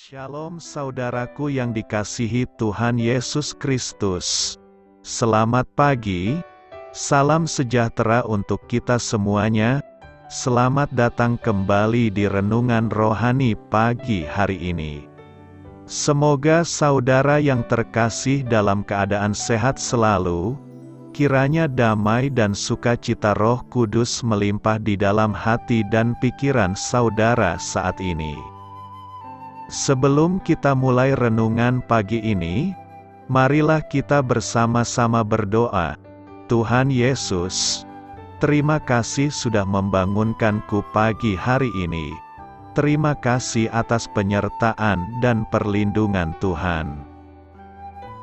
Shalom saudaraku yang dikasihi Tuhan Yesus Kristus. Selamat pagi, salam sejahtera untuk kita semuanya. Selamat datang kembali di Renungan Rohani pagi hari ini. Semoga saudara yang terkasih dalam keadaan sehat selalu. Kiranya damai dan sukacita Roh Kudus melimpah di dalam hati dan pikiran saudara saat ini. Sebelum kita mulai renungan pagi ini, marilah kita bersama-sama berdoa. Tuhan Yesus, terima kasih sudah membangunkanku pagi hari ini. Terima kasih atas penyertaan dan perlindungan Tuhan.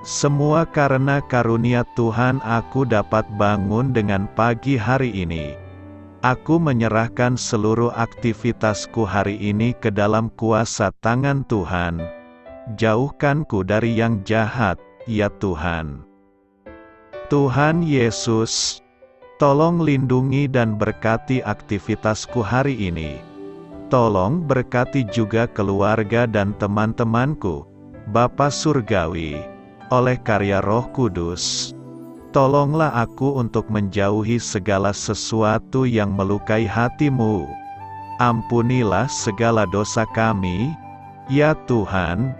Semua karena karunia Tuhan aku dapat bangun dengan pagi hari ini. Aku menyerahkan seluruh aktivitasku hari ini ke dalam kuasa tangan Tuhan. Jauhkanku dari yang jahat, ya Tuhan. Tuhan Yesus, tolong lindungi dan berkati aktivitasku hari ini. Tolong berkati juga keluarga dan teman-temanku, Bapa Surgawi, oleh karya Roh Kudus. Tolonglah aku untuk menjauhi segala sesuatu yang melukai hati-Mu. Ampunilah segala dosa kami, ya Tuhan.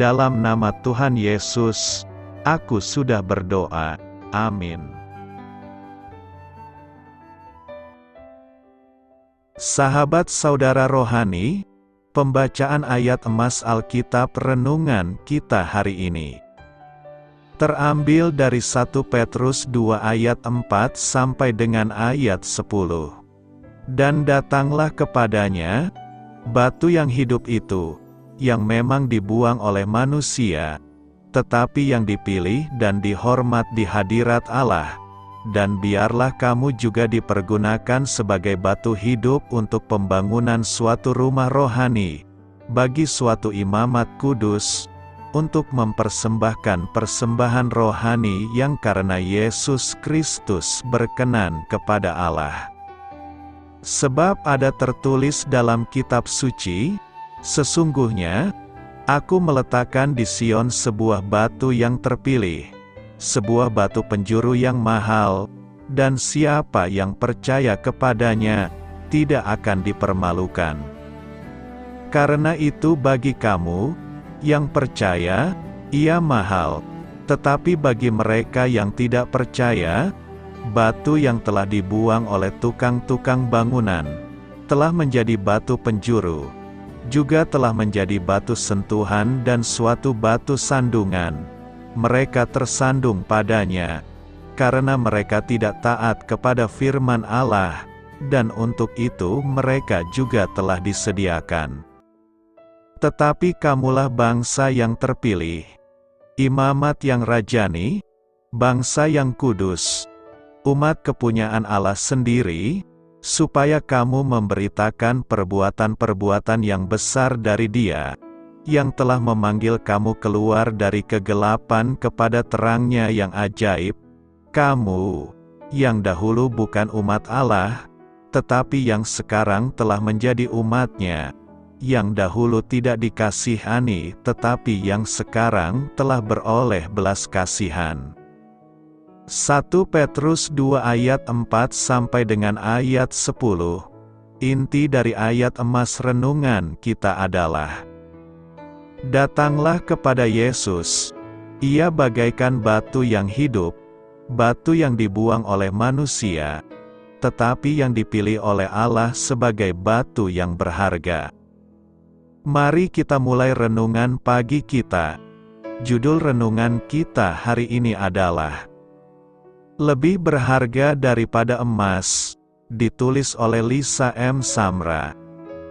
Dalam nama Tuhan Yesus, aku sudah berdoa. Amin. Sahabat saudara rohani, pembacaan ayat emas Alkitab renungan kita hari ini terambil dari 1 Petrus 2 ayat 4 sampai dengan ayat 10. Dan datanglah kepadanya batu yang hidup itu, yang memang dibuang oleh manusia, tetapi yang dipilih dan dihormat di hadirat Allah. Dan biarlah kamu juga dipergunakan sebagai batu hidup untuk pembangunan suatu rumah rohani, bagi suatu imamat kudus, untuk mempersembahkan persembahan rohani yang karena Yesus Kristus berkenan kepada Allah. Sebab ada tertulis dalam kitab suci, sesungguhnya, aku meletakkan di Sion sebuah batu yang terpilih, sebuah batu penjuru yang mahal, dan siapa yang percaya kepadanya, tidak akan dipermalukan. Karena itu bagi kamu, yang percaya, ia mahal, tetapi bagi mereka yang tidak percaya, batu yang telah dibuang oleh tukang-tukang bangunan, telah menjadi batu penjuru, juga telah menjadi batu sentuhan dan suatu batu sandungan. Mereka tersandung padanya, karena mereka tidak taat kepada firman Allah, dan untuk itu mereka juga telah disediakan. Tetapi kamulah bangsa yang terpilih, imamat yang rajani, bangsa yang kudus, umat kepunyaan Allah sendiri, supaya kamu memberitakan perbuatan-perbuatan yang besar dari Dia, yang telah memanggil kamu keluar dari kegelapan kepada terangnya yang ajaib. Kamu, yang dahulu bukan umat Allah, tetapi yang sekarang telah menjadi umat-Nya, yang dahulu tidak dikasihani, tetapi yang sekarang telah beroleh belas kasihan. 1 Petrus 2 ayat 4 sampai dengan ayat 10. Inti dari ayat emas renungan kita adalah: datanglah kepada Yesus, Ia bagaikan batu yang hidup, batu yang dibuang oleh manusia, tetapi yang dipilih oleh Allah sebagai batu yang berharga. Mari kita mulai renungan pagi kita. Judul renungan kita hari ini adalah Lebih Berharga Daripada Emas, ditulis oleh Lisa M. Samra.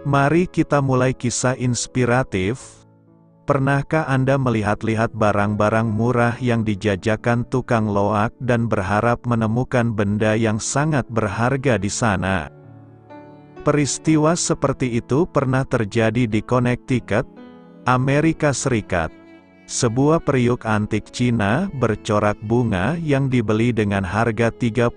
Mari kita mulai kisah inspiratif. Pernahkah Anda melihat-lihat barang-barang murah yang dijajakan tukang loak dan berharap menemukan benda yang sangat berharga di sana? Peristiwa seperti itu pernah terjadi di Connecticut, Amerika Serikat. Sebuah periuk antik Cina bercorak bunga yang dibeli dengan harga $35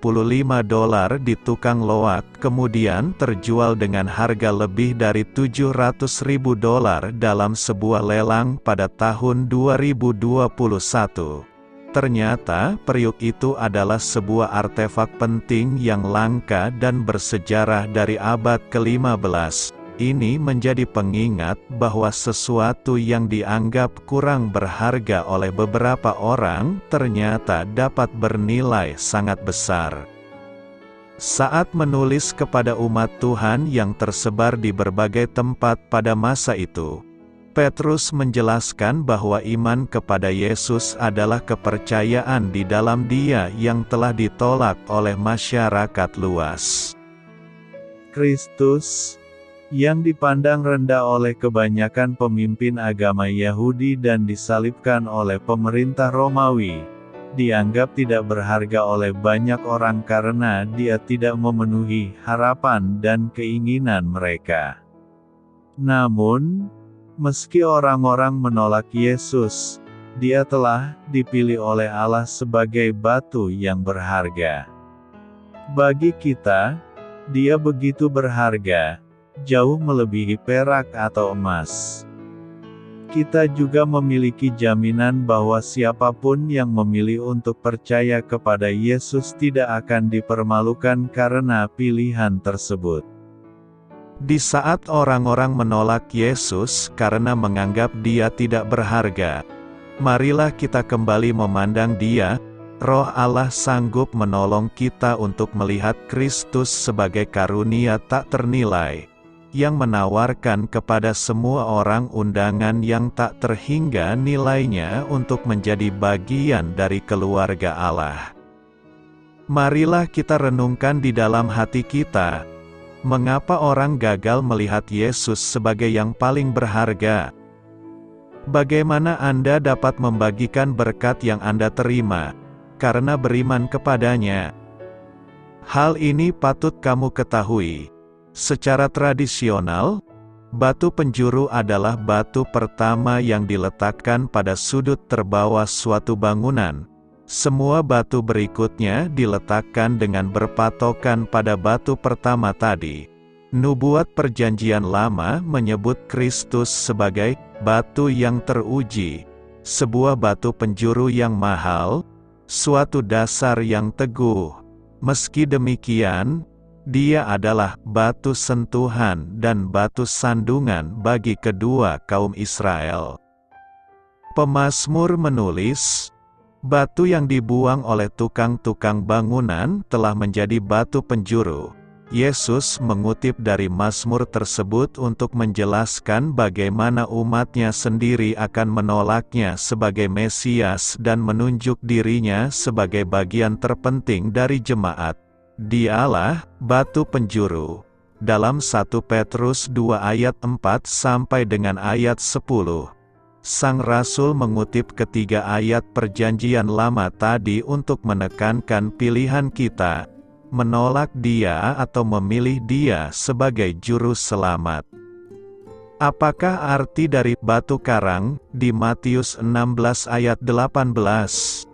di tukang loak kemudian terjual dengan harga lebih dari $700.000 dalam sebuah lelang pada tahun 2021. Ternyata, periuk itu adalah sebuah artefak penting yang langka dan bersejarah dari abad ke-15. Ini menjadi pengingat bahwa sesuatu yang dianggap kurang berharga oleh beberapa orang, ternyata dapat bernilai sangat besar. Saat menulis kepada umat Tuhan yang tersebar di berbagai tempat pada masa itu, Petrus menjelaskan bahwa iman kepada Yesus adalah kepercayaan di dalam Dia yang telah ditolak oleh masyarakat luas. Kristus, yang dipandang rendah oleh kebanyakan pemimpin agama Yahudi dan disalibkan oleh pemerintah Romawi, dianggap tidak berharga oleh banyak orang karena Dia tidak memenuhi harapan dan keinginan mereka. Namun, meski orang-orang menolak Yesus, Dia telah dipilih oleh Allah sebagai batu yang berharga. Bagi kita, Dia begitu berharga, jauh melebihi perak atau emas. Kita juga memiliki jaminan bahwa siapapun yang memilih untuk percaya kepada Yesus tidak akan dipermalukan karena pilihan tersebut. Di saat orang-orang menolak Yesus karena menganggap Dia tidak berharga, marilah kita kembali memandang Dia. Roh Allah sanggup menolong kita untuk melihat Kristus sebagai karunia tak ternilai, yang menawarkan kepada semua orang undangan yang tak terhingga nilainya untuk menjadi bagian dari keluarga Allah. Marilah kita renungkan di dalam hati kita, mengapa orang gagal melihat Yesus sebagai yang paling berharga? Bagaimana Anda dapat membagikan berkat yang Anda terima, karena beriman kepadanya? Hal ini patut kamu ketahui. Secara tradisional, batu penjuru adalah batu pertama yang diletakkan pada sudut terbawah suatu bangunan. Semua batu berikutnya diletakkan dengan berpatokan pada batu pertama tadi. Nubuat Perjanjian Lama menyebut Kristus sebagai batu yang teruji, sebuah batu penjuru yang mahal, suatu dasar yang teguh. Meski demikian, Dia adalah batu sentuhan dan batu sandungan bagi kedua kaum Israel. Pemazmur menulis, batu yang dibuang oleh tukang-tukang bangunan telah menjadi batu penjuru. Yesus mengutip dari Mazmur tersebut untuk menjelaskan bagaimana umatnya sendiri akan menolaknya sebagai Mesias dan menunjuk dirinya sebagai bagian terpenting dari jemaat. Dialah batu penjuru. Dalam 1 Petrus 2 ayat 4 sampai dengan ayat 10. Sang Rasul mengutip ketiga ayat Perjanjian Lama tadi untuk menekankan pilihan kita, menolak Dia atau memilih Dia sebagai juru selamat. Apakah arti dari batu karang di Matius 16 ayat 18?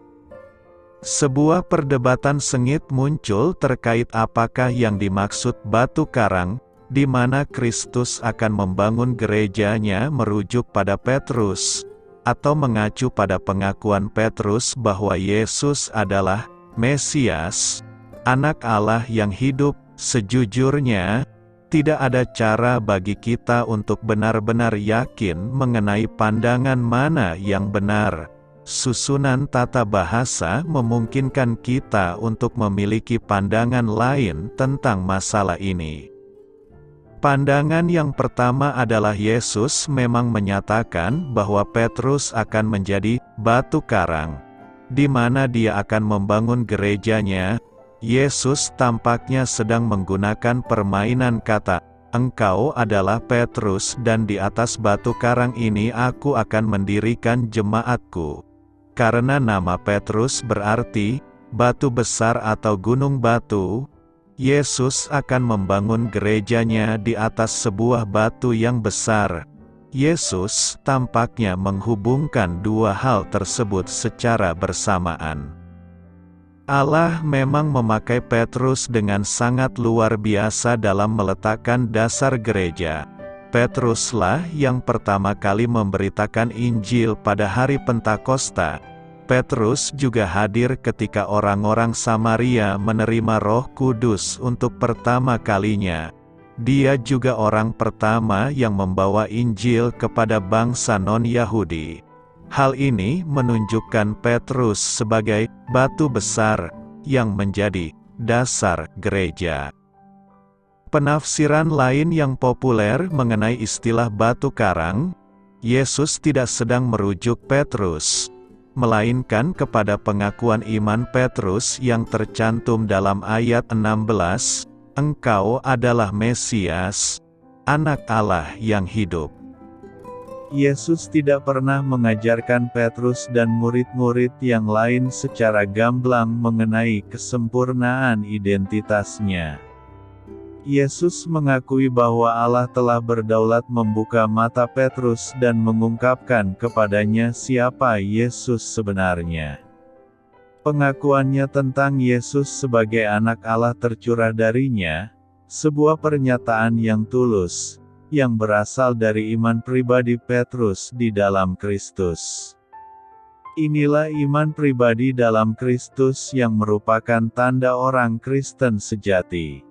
Sebuah perdebatan sengit muncul terkait apakah yang dimaksud batu karang, di mana Kristus akan membangun gerejanya merujuk pada Petrus, atau mengacu pada pengakuan Petrus bahwa Yesus adalah Mesias, Anak Allah yang hidup. Sejujurnya, tidak ada cara bagi kita untuk benar-benar yakin mengenai pandangan mana yang benar. Susunan tata bahasa memungkinkan kita untuk memiliki pandangan lain tentang masalah ini. Pandangan yang pertama adalah Yesus memang menyatakan bahwa Petrus akan menjadi batu karang, di mana Dia akan membangun gerejanya. Yesus tampaknya sedang menggunakan permainan kata, "Engkau adalah Petrus dan di atas batu karang ini aku akan mendirikan jemaatku." Karena nama Petrus berarti batu besar atau gunung batu, Yesus akan membangun gerejanya di atas sebuah batu yang besar, Yesus tampaknya menghubungkan dua hal tersebut secara bersamaan. Allah memang memakai Petrus dengan sangat luar biasa dalam meletakkan dasar gereja. Petruslah yang pertama kali memberitakan Injil pada hari Pentakosta. Petrus juga hadir ketika orang-orang Samaria menerima Roh Kudus untuk pertama kalinya. Dia juga orang pertama yang membawa Injil kepada bangsa non-Yahudi. Hal ini menunjukkan Petrus sebagai batu besar yang menjadi dasar gereja. Penafsiran lain yang populer mengenai istilah batu karang, Yesus tidak sedang merujuk Petrus, melainkan kepada pengakuan iman Petrus yang tercantum dalam ayat 16, "Engkau adalah Mesias, Anak Allah yang hidup." Yesus tidak pernah mengajarkan Petrus dan murid-murid yang lain secara gamblang mengenai kesempurnaan identitasnya. Yesus mengakui bahwa Allah telah berdaulat membuka mata Petrus dan mengungkapkan kepadanya siapa Yesus sebenarnya. Pengakuannya tentang Yesus sebagai anak Allah tercurah darinya, sebuah pernyataan yang tulus, yang berasal dari iman pribadi Petrus di dalam Kristus. Inilah iman pribadi dalam Kristus yang merupakan tanda orang Kristen sejati.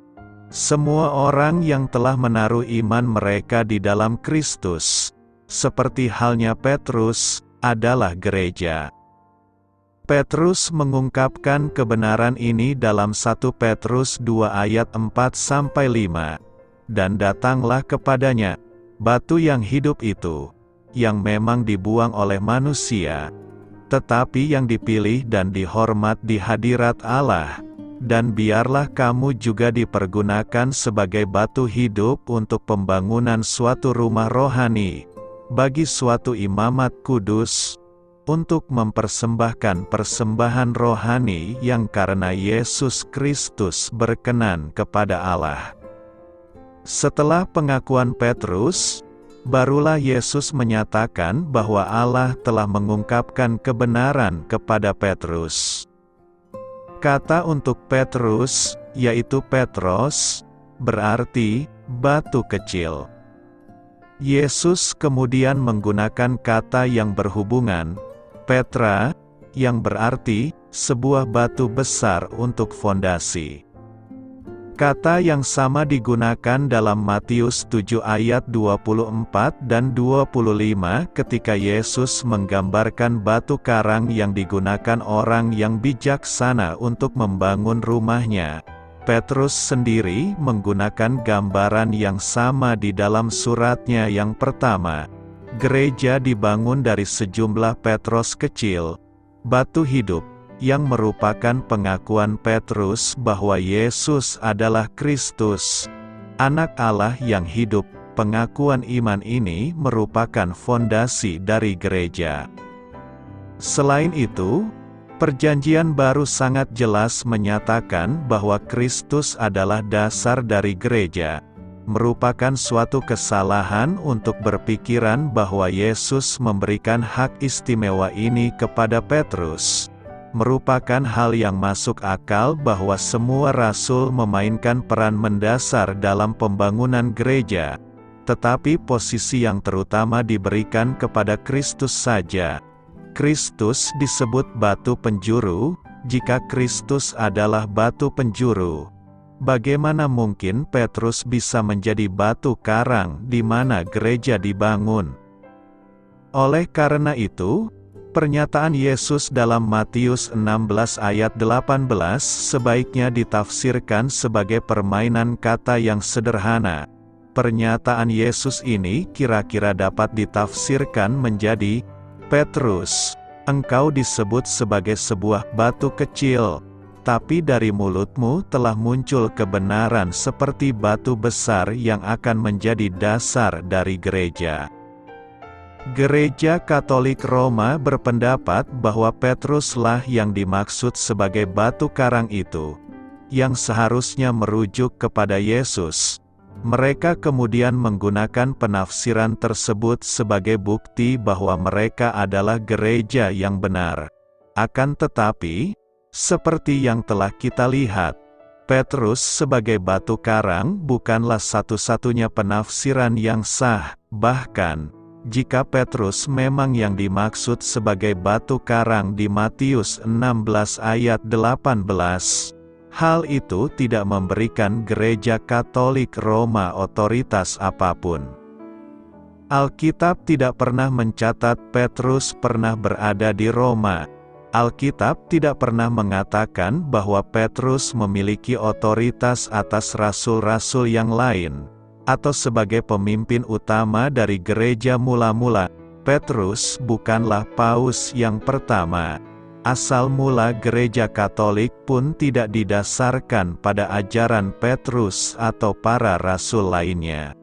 Semua orang yang telah menaruh iman mereka di dalam Kristus, seperti halnya Petrus, adalah gereja. Petrus mengungkapkan kebenaran ini dalam 1 Petrus 2 ayat 4-5. Dan datanglah kepadanya batu yang hidup itu, yang memang dibuang oleh manusia, tetapi yang dipilih dan dihormat di hadirat Allah. Dan biarlah kamu juga dipergunakan sebagai batu hidup untuk pembangunan suatu rumah rohani, bagi suatu imamat kudus, untuk mempersembahkan persembahan rohani yang karena Yesus Kristus berkenan kepada Allah. Setelah pengakuan Petrus, barulah Yesus menyatakan bahwa Allah telah mengungkapkan kebenaran kepada Petrus. Kata untuk Petrus, yaitu Petros, berarti batu kecil. Yesus kemudian menggunakan kata yang berhubungan, Petra, yang berarti sebuah batu besar untuk fondasi. Kata yang sama digunakan dalam Matius 7 ayat 24 dan 25 ketika Yesus menggambarkan batu karang yang digunakan orang yang bijaksana untuk membangun rumahnya. Petrus sendiri menggunakan gambaran yang sama di dalam suratnya yang pertama. Gereja dibangun dari sejumlah Petros kecil, batu hidup, yang merupakan pengakuan Petrus bahwa Yesus adalah Kristus, Anak Allah yang hidup. Pengakuan iman ini merupakan fondasi dari gereja. Selain itu, Perjanjian Baru sangat jelas menyatakan bahwa Kristus adalah dasar dari gereja. Merupakan suatu kesalahan untuk berpikiran bahwa Yesus memberikan hak istimewa ini kepada Petrus. Merupakan hal yang masuk akal bahwa semua rasul memainkan peran mendasar dalam pembangunan gereja, tetapi posisi yang terutama diberikan kepada Kristus saja. Kristus disebut batu penjuru. Jika Kristus adalah batu penjuru, bagaimana mungkin Petrus bisa menjadi batu karang di mana gereja dibangun? Oleh karena itu, pernyataan Yesus dalam Matius 16 ayat 18 sebaiknya ditafsirkan sebagai permainan kata yang sederhana. Pernyataan Yesus ini kira-kira dapat ditafsirkan menjadi, Petrus, engkau disebut sebagai sebuah batu kecil, tapi dari mulutmu telah muncul kebenaran seperti batu besar yang akan menjadi dasar dari gereja. Gereja Katolik Roma berpendapat bahwa Petruslah yang dimaksud sebagai batu karang itu, yang seharusnya merujuk kepada Yesus. Mereka kemudian menggunakan penafsiran tersebut sebagai bukti bahwa mereka adalah gereja yang benar. Akan tetapi, seperti yang telah kita lihat, Petrus sebagai batu karang bukanlah satu-satunya penafsiran yang sah. Bahkan, jika Petrus memang yang dimaksud sebagai batu karang di Matius 16 ayat 18, hal itu tidak memberikan Gereja Katolik Roma otoritas apapun. Alkitab tidak pernah mencatat Petrus pernah berada di Roma. Alkitab tidak pernah mengatakan bahwa Petrus memiliki otoritas atas rasul-rasul yang lain, atau sebagai pemimpin utama dari gereja mula-mula. Petrus bukanlah paus yang pertama. Asal mula gereja Katolik pun tidak didasarkan pada ajaran Petrus atau para rasul lainnya.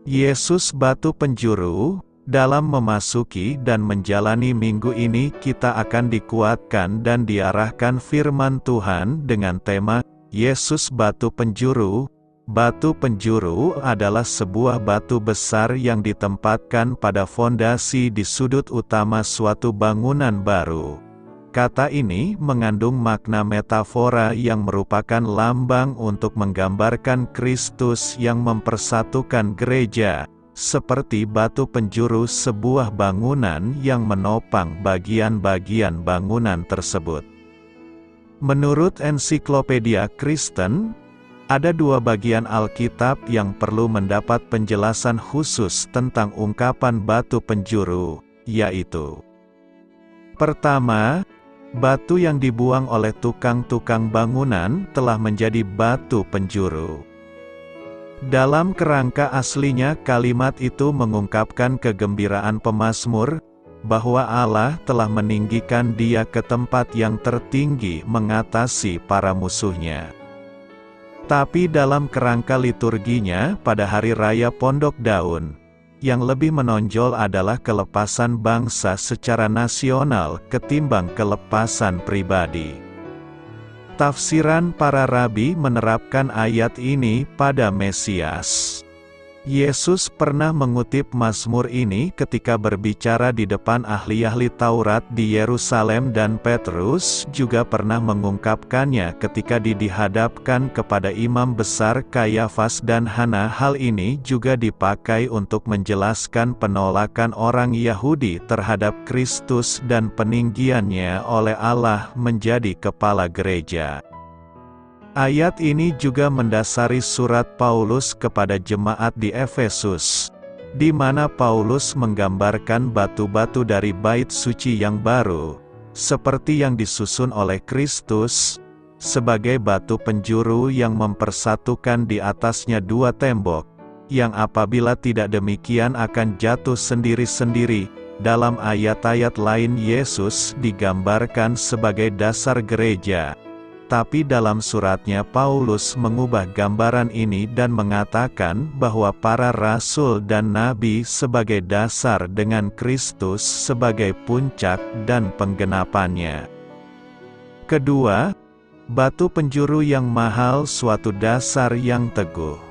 Yesus batu penjuru. Dalam memasuki dan menjalani minggu ini kita akan dikuatkan dan diarahkan firman Tuhan dengan tema, Yesus batu penjuru. Batu penjuru adalah sebuah batu besar yang ditempatkan pada fondasi di sudut utama suatu bangunan baru. Kata ini mengandung makna metafora yang merupakan lambang untuk menggambarkan Kristus yang mempersatukan gereja, seperti batu penjuru sebuah bangunan yang menopang bagian-bagian bangunan tersebut. Menurut Ensiklopedia Kristen, ada dua bagian Alkitab yang perlu mendapat penjelasan khusus tentang ungkapan batu penjuru, yaitu: pertama, batu yang dibuang oleh tukang-tukang bangunan telah menjadi batu penjuru. Dalam kerangka aslinya kalimat itu mengungkapkan kegembiraan pemazmur, bahwa Allah telah meninggikan dia ke tempat yang tertinggi mengatasi para musuhnya. Tapi dalam kerangka liturginya pada Hari Raya Pondok Daun, yang lebih menonjol adalah kelepasan bangsa secara nasional ketimbang kelepasan pribadi. Tafsiran para rabi menerapkan ayat ini pada Mesias. Yesus pernah mengutip Mazmur ini ketika berbicara di depan ahli-ahli Taurat di Yerusalem, dan Petrus juga pernah mengungkapkannya ketika dihadapkan kepada imam besar Kayafas dan Hana. Hal ini juga dipakai untuk menjelaskan penolakan orang Yahudi terhadap Kristus dan peninggiannya oleh Allah menjadi kepala gereja. Ayat ini juga mendasari surat Paulus kepada jemaat di Efesus, di mana Paulus menggambarkan batu-batu dari bait suci yang baru, seperti yang disusun oleh Kristus, sebagai batu penjuru yang mempersatukan di atasnya dua tembok, yang apabila tidak demikian akan jatuh sendiri-sendiri. Dalam ayat-ayat lain Yesus digambarkan sebagai dasar gereja. Tapi dalam suratnya Paulus mengubah gambaran ini dan mengatakan bahwa para rasul dan nabi sebagai dasar dengan Kristus sebagai puncak dan penggenapannya. Kedua, batu penjuru yang mahal suatu dasar yang teguh.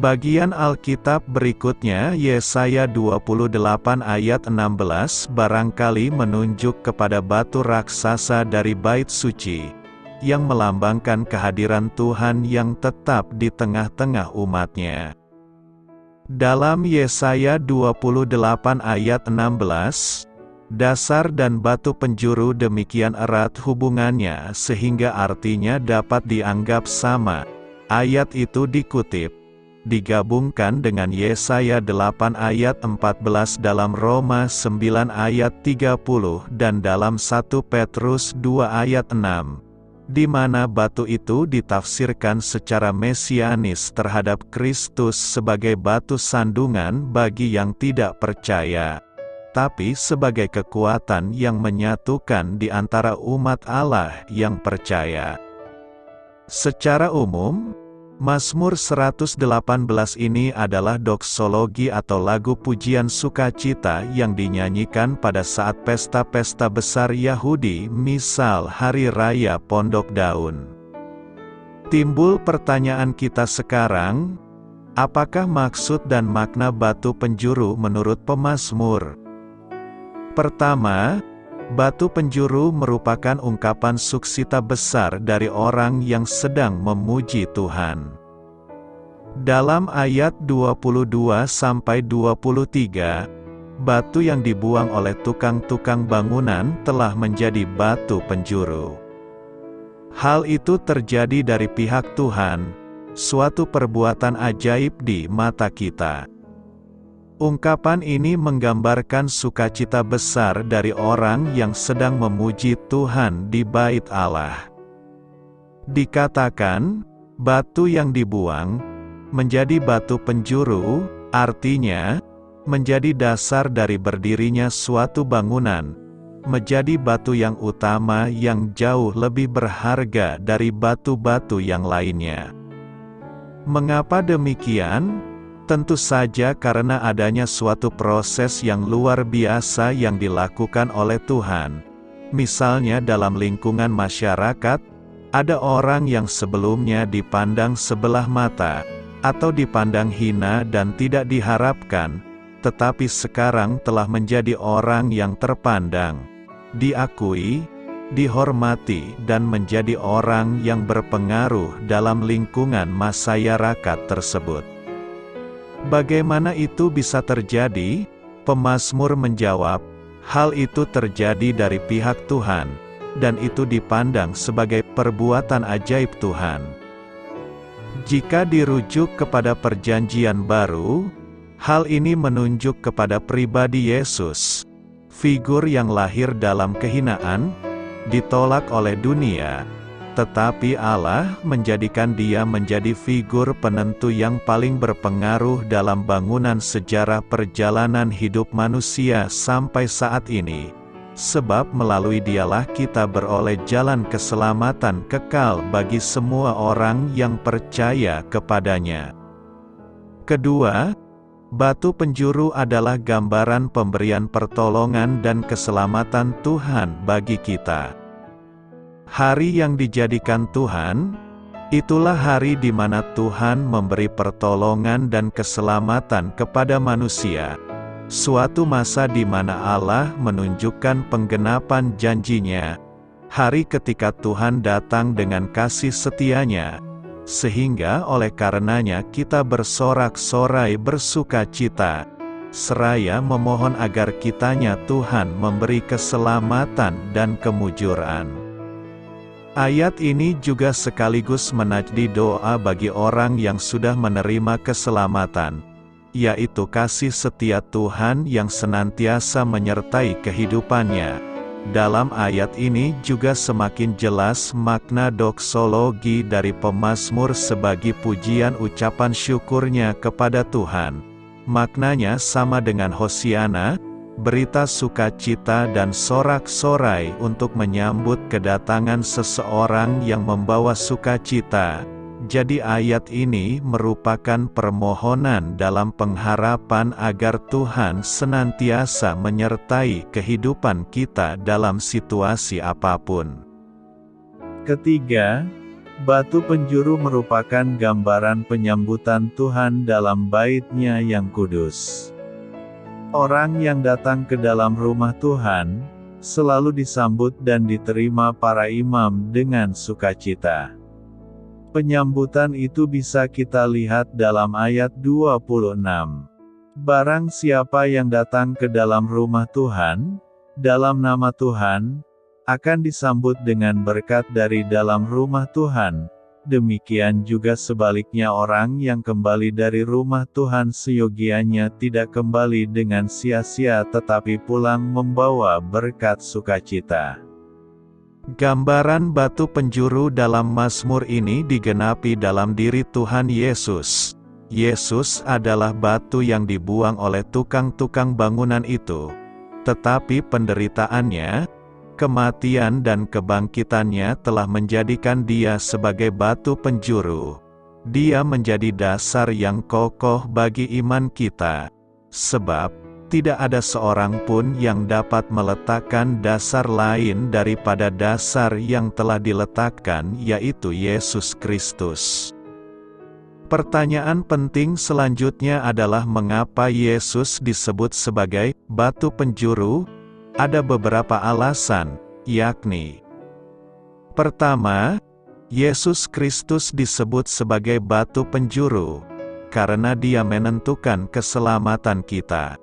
Bagian Alkitab berikutnya Yesaya 28 ayat 16 barangkali menunjuk kepada batu raksasa dari bait suci, yang melambangkan kehadiran Tuhan yang tetap di tengah-tengah umatnya. Dalam Yesaya 28 ayat 16, dasar dan batu penjuru demikian erat hubungannya sehingga artinya dapat dianggap sama. Ayat itu digabungkan dengan Yesaya 8 ayat 14 dalam Roma 9 ayat 30 dan dalam 1 Petrus 2 ayat 6. Di mana batu itu ditafsirkan secara mesianis terhadap Kristus sebagai batu sandungan bagi yang tidak percaya, tapi sebagai kekuatan yang menyatukan di antara umat Allah yang percaya. Secara umum, Mazmur 118 ini adalah doksologi atau lagu pujian sukacita yang dinyanyikan pada saat pesta-pesta besar Yahudi, misal Hari Raya Pondok Daun. Timbul pertanyaan kita sekarang, Apakah maksud dan makna batu penjuru menurut pemazmur? Pertama, batu penjuru merupakan ungkapan sukcita besar dari orang yang sedang memuji Tuhan. Dalam ayat 22-23, batu yang dibuang oleh tukang-tukang bangunan telah menjadi batu penjuru. Hal itu terjadi dari pihak Tuhan, suatu perbuatan ajaib di mata kita. Ungkapan ini menggambarkan sukacita besar dari orang yang sedang memuji Tuhan di bait Allah. Dikatakan, batu yang dibuang menjadi batu penjuru, artinya, menjadi dasar dari berdirinya suatu bangunan, menjadi batu yang utama yang jauh lebih berharga dari batu-batu yang lainnya. Mengapa demikian? Tentu saja karena adanya suatu proses yang luar biasa yang dilakukan oleh Tuhan. Misalnya dalam lingkungan masyarakat, ada orang yang sebelumnya dipandang sebelah mata, atau dipandang hina dan tidak diharapkan, tetapi sekarang telah menjadi orang yang terpandang, diakui, dihormati dan menjadi orang yang berpengaruh dalam lingkungan masyarakat tersebut. Bagaimana itu bisa terjadi? Pemazmur menjawab, hal itu terjadi dari pihak Tuhan, dan itu dipandang sebagai perbuatan ajaib Tuhan. Jika dirujuk kepada Perjanjian Baru, hal ini menunjuk kepada pribadi Yesus, figur yang lahir dalam kehinaan, ditolak oleh dunia, tetapi Allah menjadikan dia menjadi figur penentu yang paling berpengaruh dalam bangunan sejarah perjalanan hidup manusia sampai saat ini. Sebab melalui dialah kita beroleh jalan keselamatan kekal bagi semua orang yang percaya kepadanya. Kedua, batu penjuru adalah gambaran pemberian pertolongan dan keselamatan Tuhan bagi kita. Hari yang dijadikan Tuhan, itulah hari di mana Tuhan memberi pertolongan dan keselamatan kepada manusia. Suatu masa di mana Allah menunjukkan penggenapan janjinya, hari ketika Tuhan datang dengan kasih setianya, sehingga oleh karenanya kita bersorak-sorai bersukacita, seraya memohon agar kitanya Tuhan memberi keselamatan dan kemujuran. Ayat ini juga sekaligus menajdi doa bagi orang yang sudah menerima keselamatan, yaitu kasih setia Tuhan yang senantiasa menyertai kehidupannya. Dalam ayat ini juga semakin jelas makna doksologi dari pemazmur sebagai pujian ucapan syukurnya kepada Tuhan. Maknanya sama dengan Hosiana, berita sukacita dan sorak-sorai untuk menyambut kedatangan seseorang yang membawa sukacita. Jadi ayat ini merupakan permohonan dalam pengharapan agar Tuhan senantiasa menyertai kehidupan kita dalam situasi apapun. Ketiga, batu penjuru merupakan gambaran penyambutan Tuhan dalam bait-Nya yang kudus. Orang yang datang ke dalam rumah Tuhan, selalu disambut dan diterima para imam dengan sukacita. Penyambutan itu bisa kita lihat dalam ayat 26. Barang siapa yang datang ke dalam rumah Tuhan, dalam nama Tuhan, akan disambut dengan berkat dari dalam rumah Tuhan. Demikian juga sebaliknya orang yang kembali dari rumah Tuhan seyogianya tidak kembali dengan sia-sia tetapi pulang membawa berkat sukacita. Gambaran batu penjuru dalam Mazmur ini digenapi dalam diri Tuhan Yesus. Yesus adalah batu yang dibuang oleh tukang-tukang bangunan itu. Tetapi penderitaannya, kematian dan kebangkitannya telah menjadikan dia sebagai batu penjuru. Dia menjadi dasar yang kokoh bagi iman kita. Sebab, tidak ada seorang pun yang dapat meletakkan dasar lain daripada dasar yang telah diletakkan, yaitu Yesus Kristus. Pertanyaan penting selanjutnya adalah mengapa Yesus disebut sebagai batu penjuru? Ada beberapa alasan, yakni: pertama, Yesus Kristus disebut sebagai batu penjuru karena Dia menentukan keselamatan kita.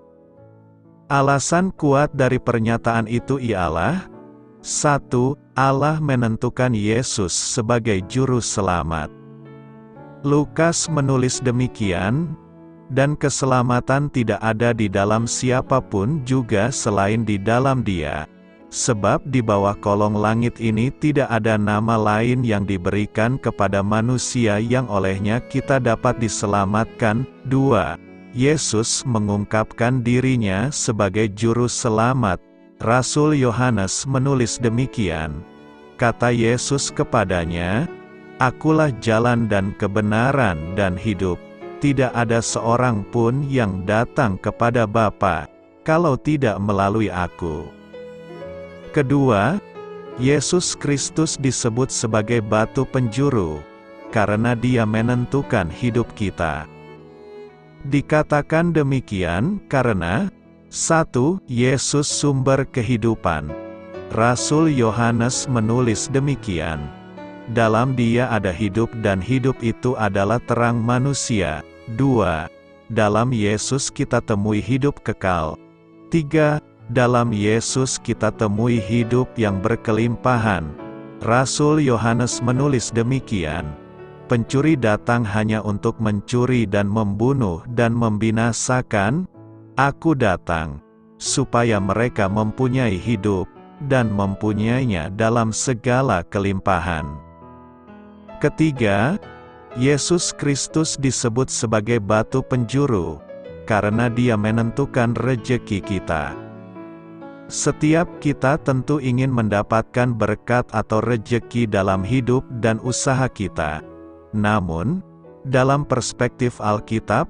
Alasan kuat dari pernyataan itu ialah: 1. Allah menentukan Yesus sebagai juru selamat. Lukas menulis demikian, dan keselamatan tidak ada di dalam siapapun juga selain di dalam Dia, sebab di bawah kolong langit ini tidak ada nama lain yang diberikan kepada manusia yang olehnya kita dapat diselamatkan. 2. Yesus mengungkapkan dirinya sebagai juru selamat. Rasul Yohanes menulis demikian. Kata Yesus kepadanya, "Akulah jalan dan kebenaran dan hidup. Tidak ada seorang pun yang datang kepada Bapa, kalau tidak melalui Aku." Kedua, Yesus Kristus disebut sebagai batu penjuru, karena Dia menentukan hidup kita. Dikatakan demikian karena: 1. Yesus sumber kehidupan. Rasul Yohanes menulis demikian. Dalam Dia ada hidup dan hidup itu adalah terang manusia. 2. Dalam Yesus kita temui hidup kekal. 3. Dalam Yesus kita temui hidup yang berkelimpahan. Rasul Yohanes menulis demikian. Pencuri datang hanya untuk mencuri dan membunuh dan membinasakan. Aku datang supaya mereka mempunyai hidup dan mempunyainya dalam segala kelimpahan. Ketiga, Yesus Kristus disebut sebagai batu penjuru karena Dia menentukan rejeki kita. Setiap kita tentu ingin mendapatkan berkat atau rejeki dalam hidup dan usaha kita. Namun, dalam perspektif Alkitab,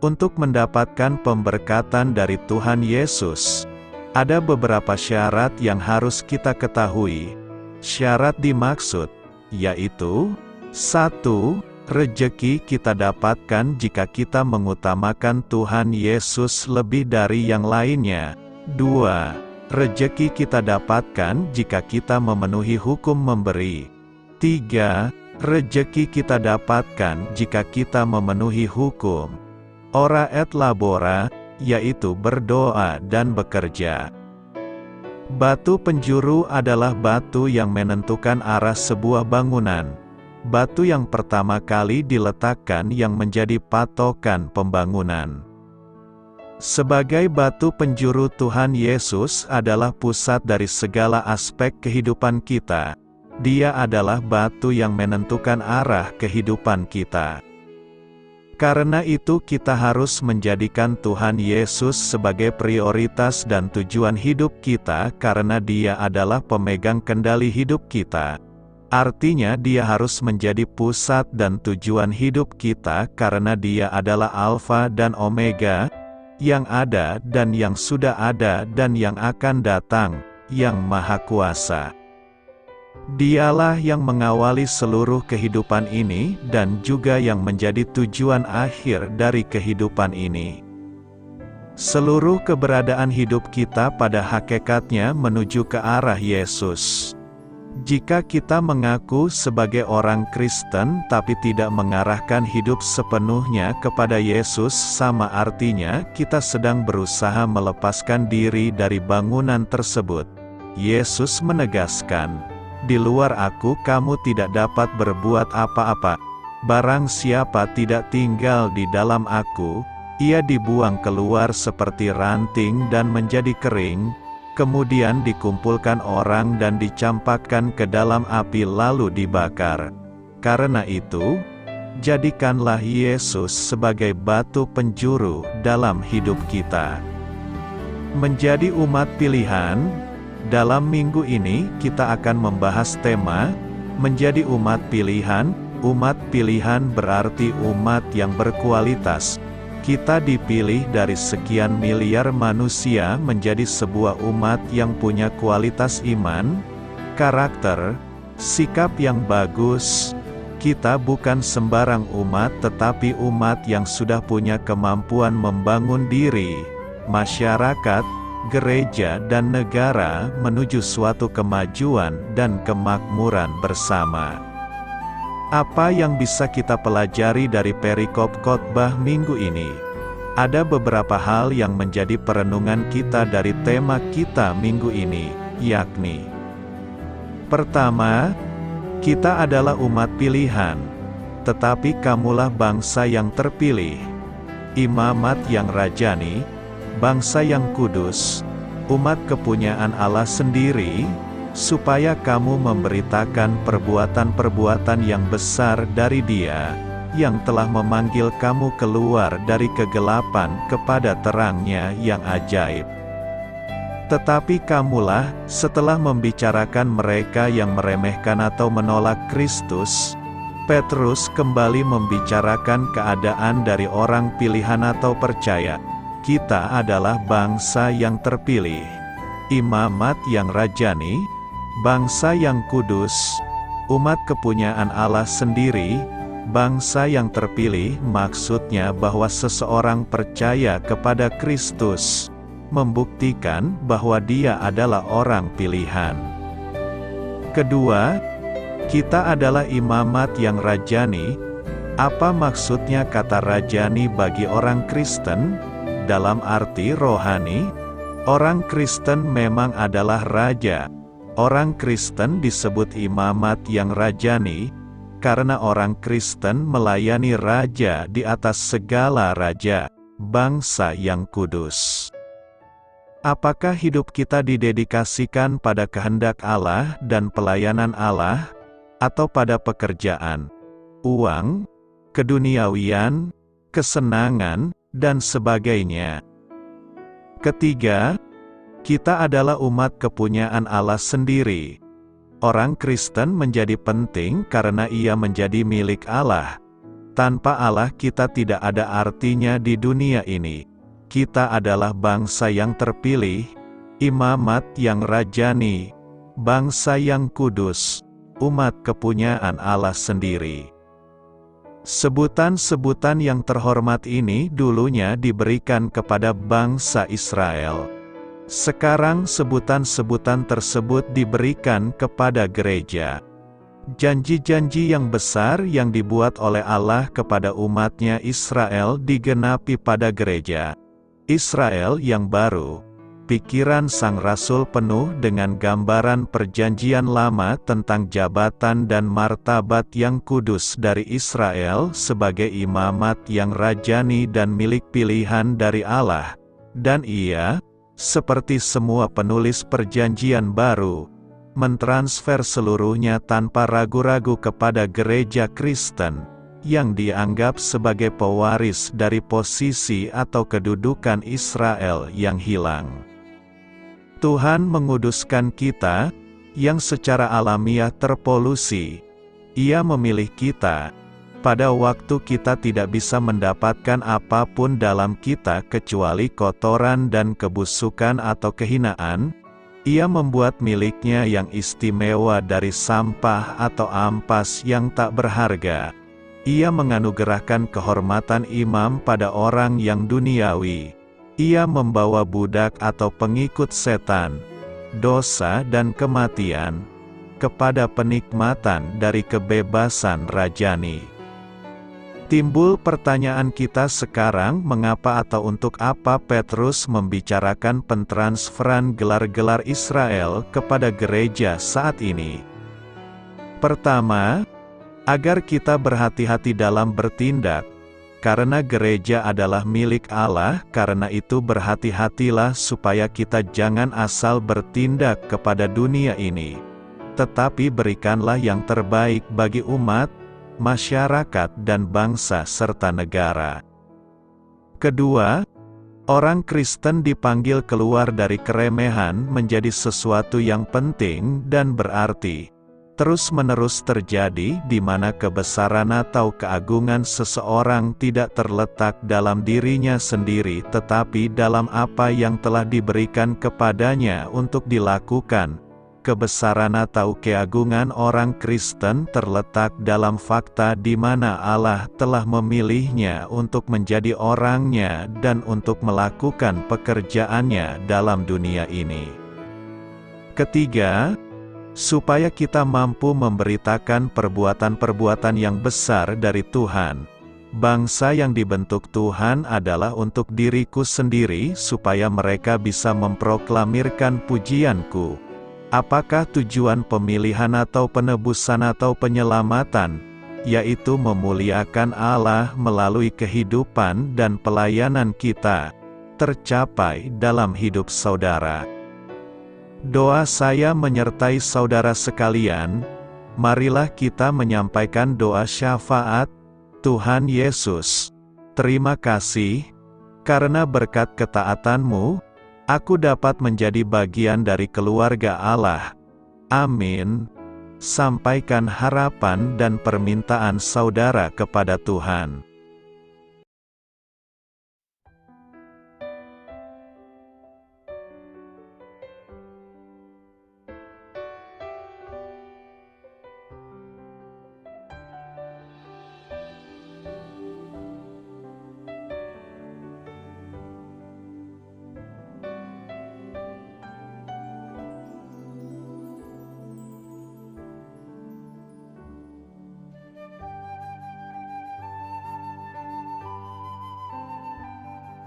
untuk mendapatkan pemberkatan dari Tuhan Yesus, ada beberapa syarat yang harus kita ketahui. Syarat dimaksud, yaitu: 1. Rejeki kita dapatkan jika kita mengutamakan Tuhan Yesus lebih dari yang lainnya. 2. Rejeki kita dapatkan jika kita memenuhi hukum memberi. 3. Rejeki kita dapatkan jika kita memenuhi hukum ora et labora, yaitu berdoa dan bekerja. Batu penjuru adalah batu yang menentukan arah sebuah bangunan. Batu yang pertama kali diletakkan yang menjadi patokan pembangunan. Sebagai batu penjuru, Tuhan Yesus adalah pusat dari segala aspek kehidupan kita. Dia adalah batu yang menentukan arah kehidupan kita. Karena itu kita harus menjadikan Tuhan Yesus sebagai prioritas dan tujuan hidup kita karena Dia adalah pemegang kendali hidup kita. Artinya Dia harus menjadi pusat dan tujuan hidup kita karena Dia adalah Alfa dan Omega, yang ada dan yang sudah ada dan yang akan datang, yang Maha Kuasa. Dialah yang mengawali seluruh kehidupan ini dan juga yang menjadi tujuan akhir dari kehidupan ini. Seluruh keberadaan hidup kita pada hakikatnya menuju ke arah Yesus. Jika kita mengaku sebagai orang Kristen tapi tidak mengarahkan hidup sepenuhnya kepada Yesus, sama artinya kita sedang berusaha melepaskan diri dari bangunan tersebut. Yesus menegaskan, "Di luar Aku kamu tidak dapat berbuat apa-apa. Barang siapa tidak tinggal di dalam Aku, ia dibuang keluar seperti ranting dan menjadi kering, kemudian dikumpulkan orang dan dicampakkan ke dalam api lalu dibakar." Karena itu, jadikanlah Yesus sebagai batu penjuru dalam hidup kita. Menjadi umat pilihan. Dalam minggu ini kita akan membahas tema menjadi umat pilihan. Umat pilihan berarti umat yang berkualitas. Kita dipilih dari sekian miliar manusia menjadi sebuah umat yang punya kualitas iman, karakter, sikap yang bagus, Kita bukan sembarang umat tetapi umat yang sudah punya kemampuan membangun diri, masyarakat, gereja dan negara menuju suatu kemajuan dan kemakmuran bersama. Apa yang bisa kita pelajari dari perikop khotbah minggu ini? Ada beberapa hal yang menjadi perenungan kita dari tema kita minggu ini, yakni: pertama, kita adalah umat pilihan, tetapi kamulah bangsa yang terpilih, imamat yang rajani, bangsa yang kudus, umat kepunyaan Allah sendiri, supaya kamu memberitakan perbuatan-perbuatan yang besar dari Dia, yang telah memanggil kamu keluar dari kegelapan kepada terang-Nya yang ajaib. Tetapi kamulah, setelah membicarakan mereka yang meremehkan atau menolak Kristus, Petrus kembali membicarakan keadaan dari orang pilihan atau percaya. Kita adalah bangsa yang terpilih, imamat yang rajani, bangsa yang kudus, umat kepunyaan Allah sendiri. Bangsa yang terpilih maksudnya bahwa seseorang percaya kepada Kristus, membuktikan bahwa dia adalah orang pilihan. Kedua, kita adalah imamat yang rajani. Apa maksudnya kata rajani bagi orang Kristen? Dalam arti rohani, orang Kristen memang adalah raja. Orang Kristen disebut imamat yang rajani, karena orang Kristen melayani raja di atas segala raja, bangsa yang kudus. Apakah hidup kita didedikasikan pada kehendak Allah dan pelayanan Allah, atau pada pekerjaan, uang, keduniawian, kesenangan, dan sebagainya? Ketiga, kita adalah umat kepunyaan Allah sendiri. Orang Kristen menjadi penting karena ia menjadi milik Allah. Tanpa Allah kita tidak ada artinya di dunia ini. Kita adalah bangsa yang terpilih, imamat yang rajani, bangsa yang kudus, umat kepunyaan Allah sendiri. Sebutan-sebutan yang terhormat ini dulunya diberikan kepada bangsa Israel. Sekarang sebutan-sebutan tersebut diberikan kepada gereja. Janji-janji yang besar yang dibuat oleh Allah kepada umatnya Israel digenapi pada gereja Israel yang baru. Pikiran sang rasul penuh dengan gambaran perjanjian lama tentang jabatan dan martabat yang kudus dari Israel sebagai imamat yang rajani dan milik pilihan dari Allah. Dan ia, seperti semua penulis perjanjian baru, mentransfer seluruhnya tanpa ragu-ragu kepada gereja Kristen, yang dianggap sebagai pewaris dari posisi atau kedudukan Israel yang hilang. Tuhan menguduskan kita, yang secara alamiah terpolusi. Ia memilih kita, pada waktu kita tidak bisa mendapatkan apapun dalam kita kecuali kotoran dan kebusukan atau kehinaan. Ia membuat miliknya yang istimewa dari sampah atau ampas yang tak berharga. Ia menganugerahkan kehormatan imam pada orang yang duniawi. Ia membawa budak atau pengikut setan, dosa dan kematian, kepada penikmatan dari kebebasan rajani. Timbul pertanyaan kita sekarang, mengapa atau untuk apa Petrus membicarakan pentransferan gelar-gelar Israel kepada gereja saat ini? Pertama, agar kita berhati-hati dalam bertindak, karena gereja adalah milik Allah. Karena itu berhati-hatilah supaya kita jangan asal bertindak kepada dunia ini, tetapi berikanlah yang terbaik bagi umat, masyarakat dan bangsa serta negara. Kedua, orang Kristen dipanggil keluar dari keremehan menjadi sesuatu yang penting dan berarti. Terus-menerus terjadi di mana kebesaran atau keagungan seseorang tidak terletak dalam dirinya sendiri tetapi dalam apa yang telah diberikan kepadanya untuk dilakukan, kebesaran atau keagungan orang Kristen terletak dalam fakta di mana Allah telah memilihnya untuk menjadi orangnya dan untuk melakukan pekerjaannya dalam dunia ini. Ketiga, supaya kita mampu memberitakan perbuatan-perbuatan yang besar dari Tuhan. Bangsa yang dibentuk Tuhan adalah untuk diriku sendiri supaya mereka bisa memproklamirkan pujianku. Apakah tujuan pemilihan atau penebusan atau penyelamatan? Yaitu memuliakan Allah melalui kehidupan dan pelayanan kita, tercapai dalam hidup saudara. Doa saya menyertai saudara sekalian. Marilah kita menyampaikan doa syafaat. Tuhan Yesus, terima kasih, karena berkat ketaatan-Mu, aku dapat menjadi bagian dari keluarga Allah. Amin. Sampaikan harapan dan permintaan saudara kepada Tuhan.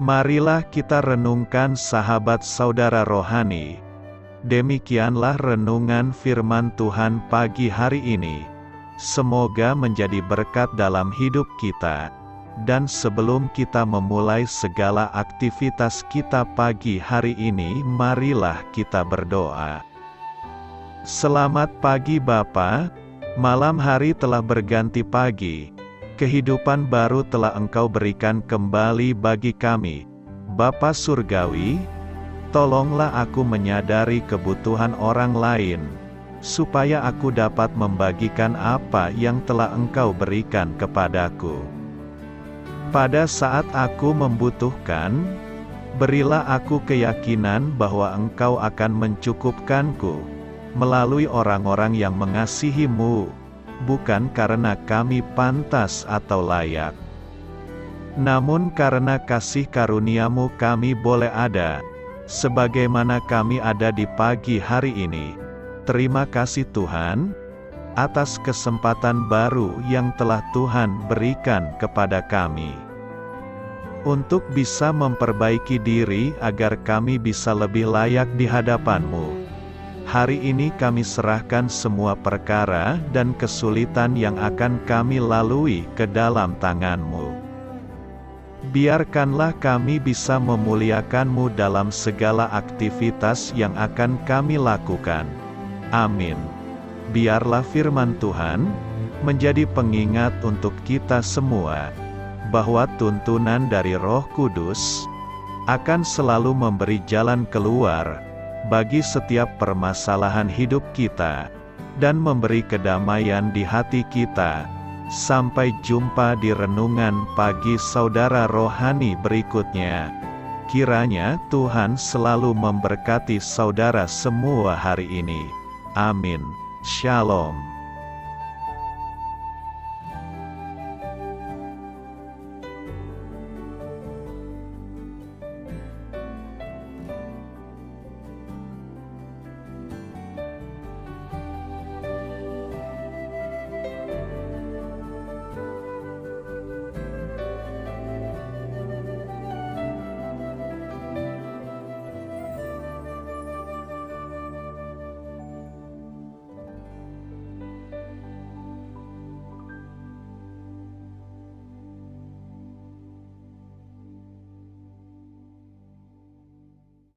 Marilah kita renungkan sahabat saudara rohani. Demikianlah renungan firman Tuhan pagi hari ini. Semoga menjadi berkat dalam hidup kita. Dan sebelum kita memulai segala aktivitas kita pagi hari ini, marilah kita berdoa. Selamat pagi Bapa, malam hari telah berganti pagi. Kehidupan baru telah Engkau berikan kembali bagi kami. Bapa Surgawi, tolonglah aku menyadari kebutuhan orang lain, supaya aku dapat membagikan apa yang telah Engkau berikan kepadaku. Pada saat aku membutuhkan, berilah aku keyakinan bahwa Engkau akan mencukupkanku, melalui orang-orang yang mengasihi-Mu, bukan karena kami pantas atau layak, namun karena kasih karunia-Mu kami boleh ada, sebagaimana kami ada di pagi hari ini. Terima kasih Tuhan, atas kesempatan baru yang telah Tuhan berikan kepada kami, untuk bisa memperbaiki diri agar kami bisa lebih layak di hadapan-Mu. Hari ini kami serahkan semua perkara dan kesulitan yang akan kami lalui ke dalam tangan-Mu. Biarkanlah kami bisa memuliakan-Mu dalam segala aktivitas yang akan kami lakukan. Amin. Biarlah firman Tuhan menjadi pengingat untuk kita semua, bahwa tuntunan dari Roh Kudus akan selalu memberi jalan keluar bagi setiap permasalahan hidup kita, dan memberi kedamaian di hati kita. Sampai jumpa di renungan pagi saudara rohani berikutnya. Kiranya Tuhan selalu memberkati saudara semua hari ini. Amin. Shalom.